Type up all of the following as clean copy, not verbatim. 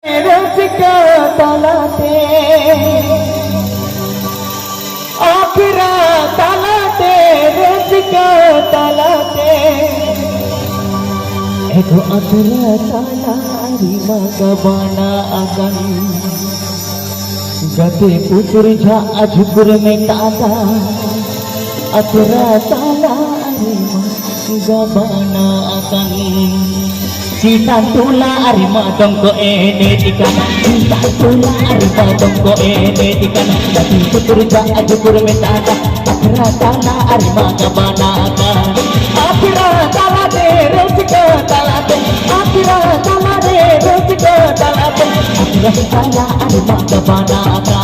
Rasika तालाते आखिरा तालाते Rasika तालाते ego akhira talari maka bana akan gate putur jha ajpur mein tada akhira talari maka bana akan Cita tula arima dongko ene tikana Cita tula arima dongko ene tikana Dati putur ja ajukur metada Akhira tala arima kabanaka Akhira tala de resika talate Akhira tala de resika talate Akhira tala arima kabanaka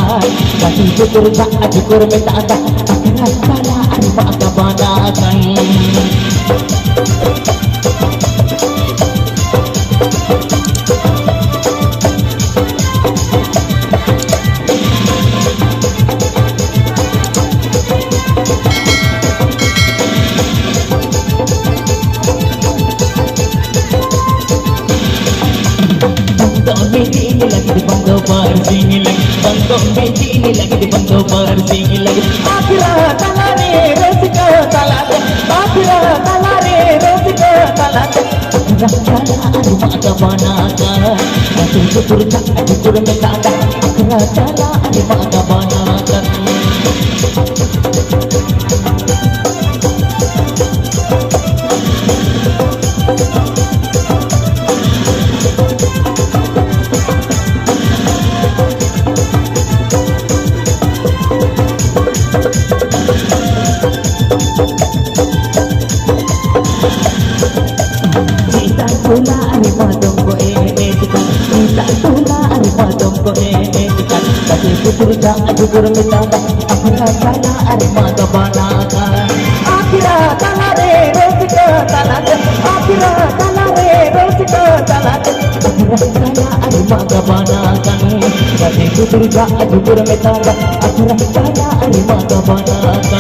Dati putur ja ajukur metada Akhira tala arima kabanaka ini lagi di bangga bersinggi lagi bangga meji ini lagi di bangga bersinggi lagi akhirnya talare resika talate akhirnya talare resika talate akhirnya adu mata banaka atu syukur tak syukur metada akhirnya tala adu mata banaka tula arima dongko ene tikan Cita tula arima dongko ene tikan Kati putur ja ajukur metada Akhira tala arima kabanaka Akhira tala re resika talate Akhira tala re resika talate Akhira tala arima kabanaka Kati putur ja ajukur metada Akhira tala arima kabanaka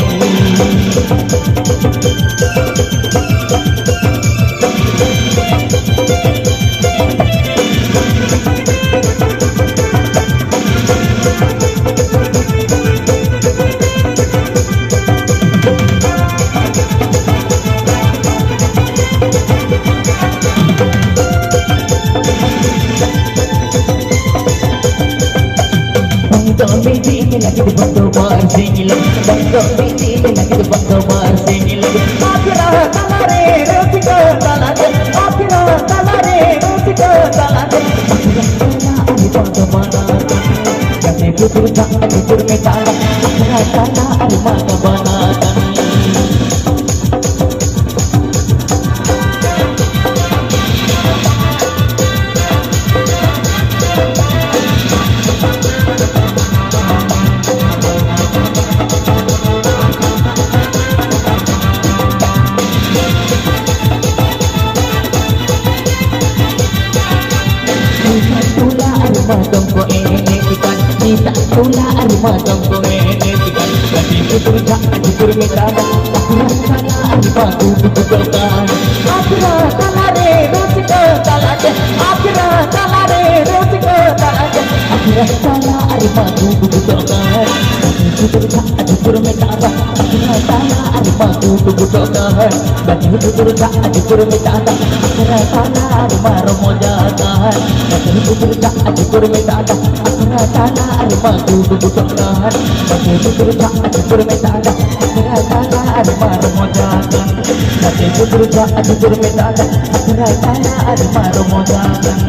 meji ini lagi di bangga bersinggi lagi bangga meji ini lagi di bangga bersinggi lagi akhirnya talare resika talate akhirnya talare resika talate akhirnya tala ari bangga banaka kate putur ja ajukur metada akhirnya tala ari bangga banaka dongko ene tikan Cita tula arima dongko ene tikan Kati putur ja ajukur metada Akhira tala arima dududukan Akhira tala re resika talate Akhira tala re resika talate Akhira tala arima dududukan Kati putur ja ajukur metada Akhira tala arima dududukan Kati putur ja ajukur metada Akhira tala arima romojakan Kati putur ja ajukur metada akhira tala arima dududukan Kati putur ja ajukur metada akhira tala arima romojakan Kati putur ja ajukur metada akhira tala arima romojakan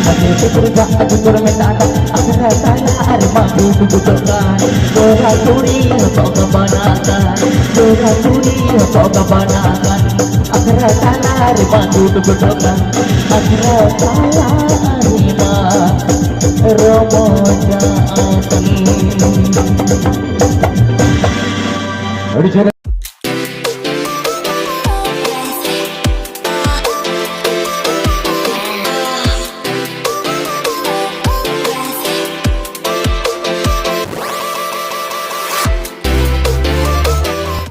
Kati putur ja ajukur metada akhira tala arima dududukan Dora turi kok kebanakan Dora turi kok kebanakan akhira tala arima dududukan akhira tala arima Romo